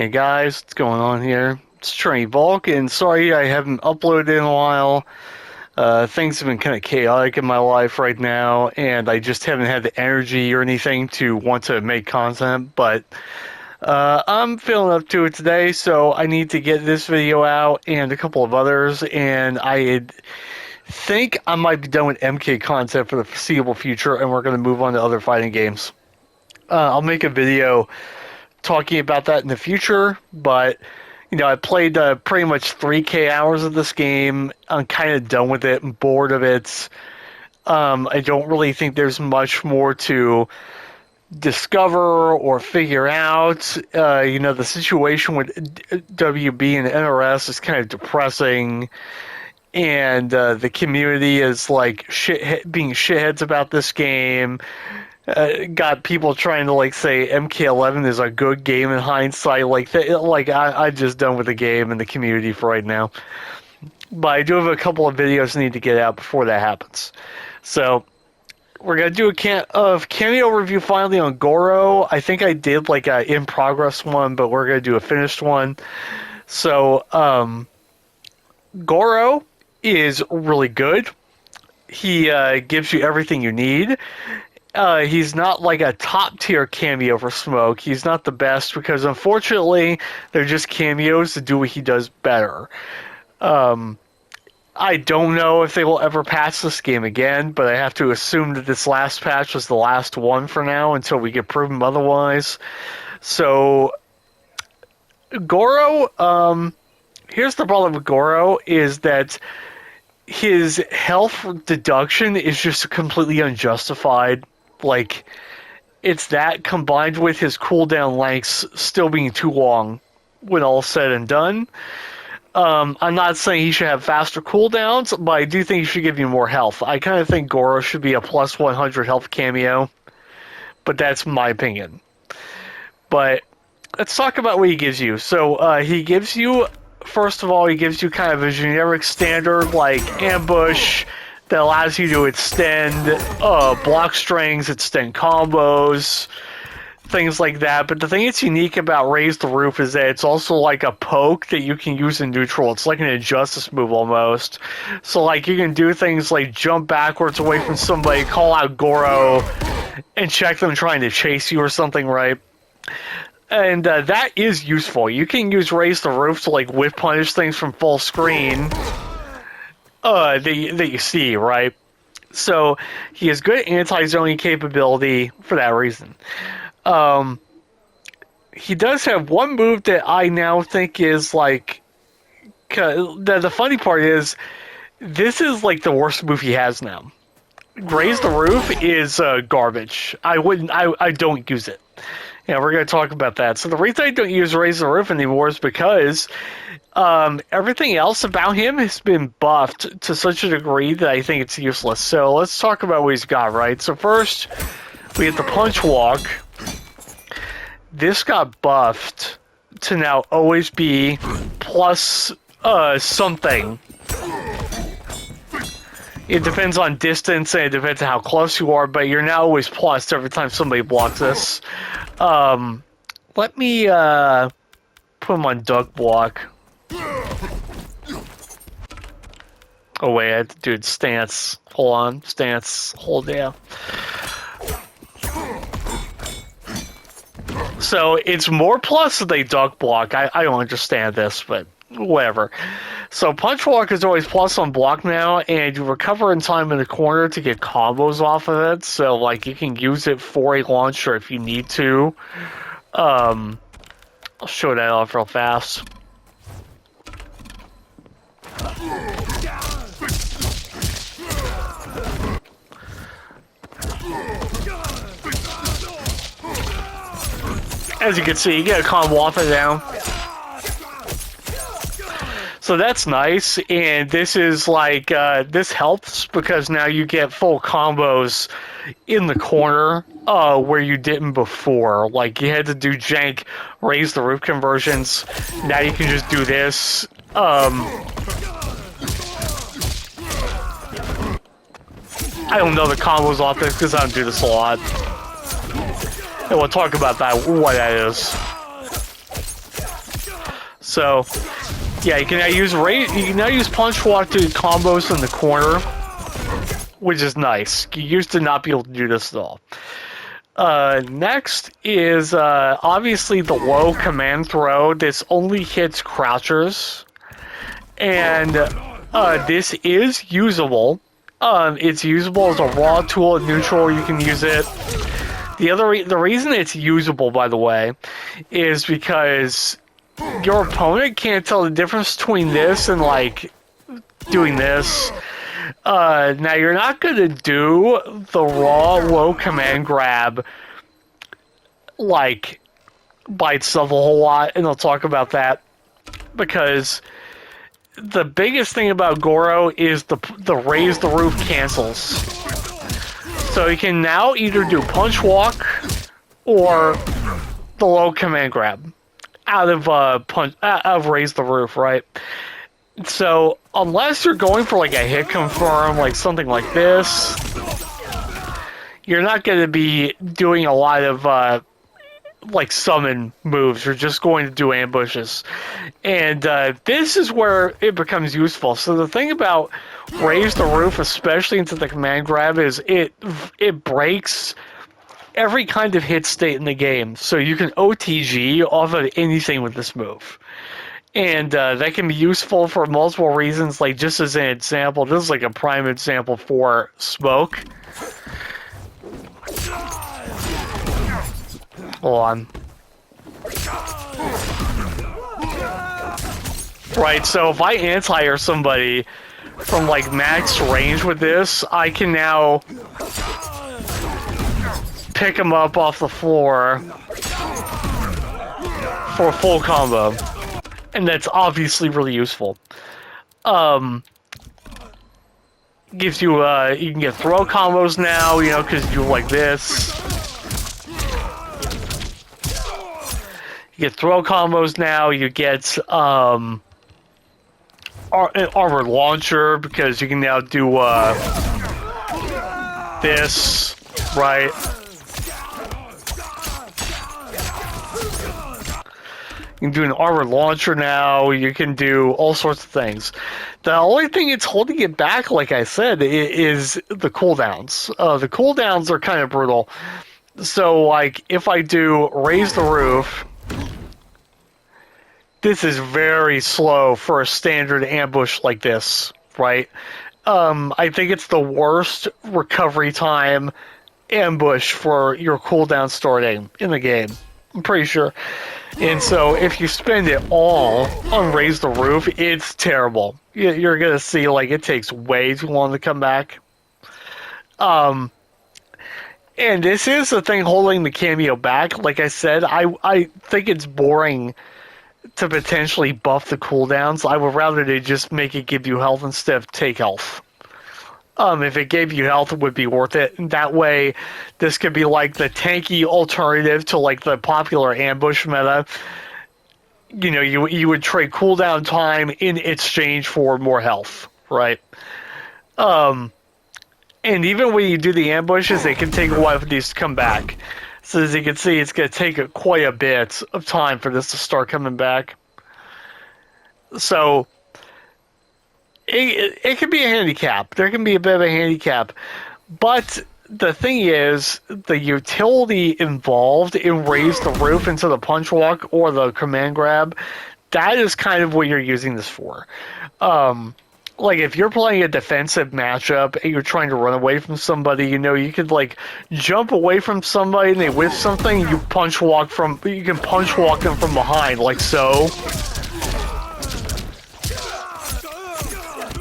Hey guys, what's going on here? It's Trey Volk, and sorry I haven't uploaded in a while. Things have been kind of chaotic in my life right now, and I just haven't had the energy or anything to want to make content, but I'm feeling up to it today, so I need to get this video out and a couple of others, and I think I might be done with MK content for the foreseeable future, and we're going to move on to other fighting games. I'll make a video talking about that in the future, but I played pretty much 3K hours of this game. I'm kind of done with it. I'm bored of it. I don't really think there's much more to discover or figure out. The situation with WB and NRS is kind of depressing, and the community is like being shitheads about this game. Got people trying to say MK11 is a good game in hindsight. I'm just done with the game and the community for right now. But I do have a couple of videos I need to get out before that happens. So we're gonna do a Kameo review finally on Goro. I think I did a in progress one, but we're gonna do a finished one. So Goro is really good. He gives you everything you need. He's not like a top tier cameo for Smoke. He's not the best because unfortunately they're just cameos to do what he does better. I don't know if they will ever patch this game again, but I have to assume that this last patch was the last one for now until we get proven otherwise. So Goro, here's the problem with Goro is that his health deduction is just completely unjustified. It's that combined with his cooldown lengths still being too long when all said and done. I'm not saying he should have faster cooldowns, but I do think he should give you more health. I kind of think Goro should be a plus 100 health cameo, but that's my opinion. But let's talk about what he gives you. So he gives you, first of all, he gives you kind of a generic standard ambush that allows you to extend block strings, extend combos, things like that. But the thing that's unique about Raise the Roof is that it's also like a poke that you can use in neutral. It's like an injustice move almost. So you can do things like jump backwards away from somebody, call out Goro, and check them trying to chase you or something, right? And that is useful. You can use Raise the Roof to whip punish things from full screen. That you see, right? So he has good anti-zoning capability for that reason. He does have one move that I now think is the funny part is this is the worst move he has now. Raise the Roof is garbage. I don't use it. Yeah, we're going to talk about that. So the reason I don't use Raise the Roof anymore is because everything else about him has been buffed to such a degree that I think it's useless. So let's talk about what he's got, right? So first, we get the Punch Walk. This got buffed to now always be plus something. It depends on distance and it depends on how close you are, but you're now always plus every time somebody blocks this. Let me put him on duck block. Oh wait, I have to do it stance. Hold on, stance, hold down. So it's more plus if they duck block. I don't understand this, but whatever. So punch walk is always plus on block now, and you recover in time in the corner to get combos off of it. So you can use it for a launcher if you need to. I'll show that off real fast. As you can see, you get a combo off it down. So that's nice, and this is this helps because now you get full combos in the corner where you didn't before. You had to do jank Raise the Roof conversions. Now you can just do this. I don't know the combos off this because I don't do this a lot. And we'll talk about that, what that is. So, yeah, you can now use punch walk to do combos in the corner, which is nice. You used to not be able to do this at all. Next is obviously the low command throw. This only hits crouchers, and this is usable. It's usable as a raw tool at neutral. You can use it. The reason it's usable, by the way, is because your opponent can't tell the difference between this and like doing this. Now you're not gonna do the raw low command grab like by itself a whole lot, and I'll talk about that because the biggest thing about Goro is the raise the roof cancels. So you can now either do punch walk or the low command grab out of raise the roof, right? So unless you're going for like a hit confirm, like something like this, you're not going to be doing a lot of like summon moves. You're just going to do ambushes, and this is where it becomes useful. So the thing about raise the roof, especially into the command grab, is it breaks every kind of hit state in the game. So you can OTG off of anything with this move. And that can be useful for multiple reasons. Like, just as an example, this is like a prime example for smoke. Hold on. Right, so if I anti-air somebody from like max range with this, I can now pick them up off the floor for a full combo. And that's obviously really useful. Gives you, you can get throw combos now, you know, because you like this. You get throw combos now, you get, an armor launcher, because you can now do, this, right? You can do an armor launcher now. You can do all sorts of things. The only thing it's holding it back, like I said, is the cooldowns. The cooldowns are kind of brutal. So, like, if I do raise the roof, this is very slow for a standard ambush like this, right? I think it's the worst recovery time ambush for your cooldown starting in the game. I'm pretty sure. And so if you spend it all on raise the roof, it's terrible. You're going to see, like, it takes way too long to come back. And this is the thing holding the Kameo back. Like I said, I think it's boring to potentially buff the cooldowns. I would rather they just make it give you health instead of take health. If it gave you health, it would be worth it. And that way, this could be like the tanky alternative to like the popular ambush meta. You know, you would trade cooldown time in exchange for more health, right? And even when you do the ambushes, it can take a while for these to come back. So as you can see, it's going to take quite a bit of time for this to start coming back. So it can be a handicap. There can be a bit of a handicap. But the thing is, the utility involved in raise the roof into the punch walk or the command grab, that is kind of what you're using this for. Like, if you're playing a defensive matchup and you're trying to run away from somebody, you know, you could, like, jump away from somebody and they whiff something, you can punch walk them from behind, like so.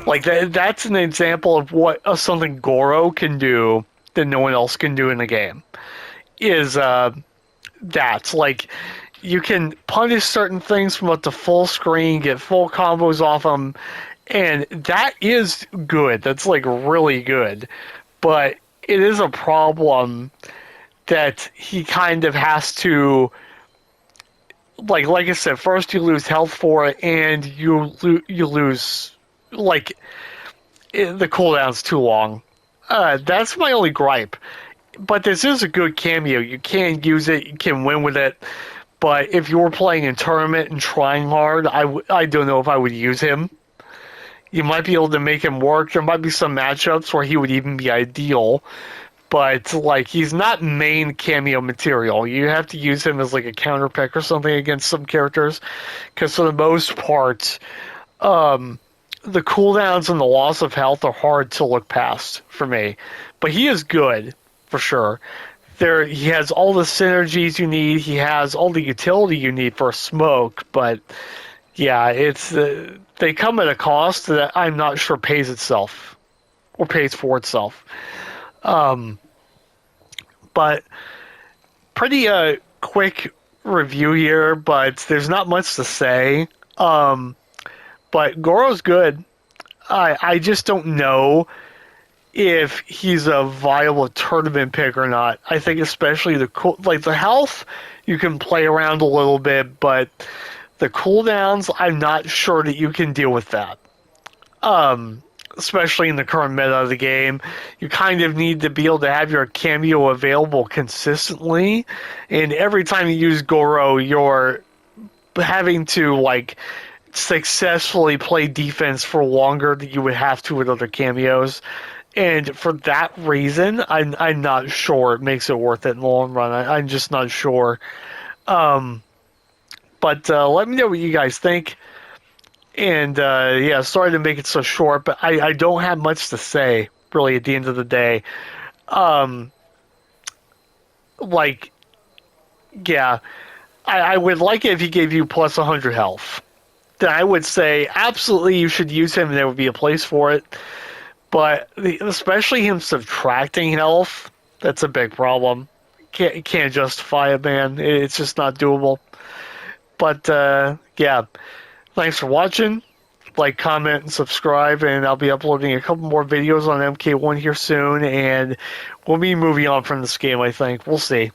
Like, that's an example of what something Goro can do that no one else can do in the game. Is, that. Like, you can punish certain things from up to full screen, get full combos off them, and that is good. That's, like, really good. But it is a problem that he kind of has to, like I said, first you lose health for it, and you lose, like, the cooldown's too long. That's my only gripe. But this is a good Kameo. You can use it, you can win with it, But if you were playing in tournament and trying hard, I don't know if I would use him. You might be able to make him work. There might be some matchups where he would even be ideal, but like he's not main cameo material. You have to use him as like a counter pick or something against some characters, because for the most part, the cooldowns and the loss of health are hard to look past for me. But he is good for sure. He has all the synergies you need. He has all the utility you need for a smoke. But yeah, they come at a cost that I'm not sure pays itself or pays for itself. Um, but pretty quick review here, but there's not much to say. But Goro's good. I just don't know if he's a viable tournament pick or not. I think especially the health you can play around a little bit, but the cooldowns I'm not sure that you can deal with that. Especially in the current meta of the game, you kind of need to be able to have your cameo available consistently, and every time you use Goro, you're having to like successfully play defense for longer than you would have to with other cameos. And for that reason, I'm not sure it makes it worth it in the long run. I'm just not sure. But let me know what you guys think. And yeah, sorry to make it so short, but I don't have much to say, really, at the end of the day. Like, yeah, I would like it if he gave you plus 100 health. Then I would say absolutely you should use him and there would be a place for it. But especially him subtracting health, that's a big problem. Can't justify it, man. It's just not doable. But yeah, thanks for watching. Like, comment, and subscribe, and I'll be uploading a couple more videos on MK1 here soon, and we'll be moving on from this game, I think. We'll see.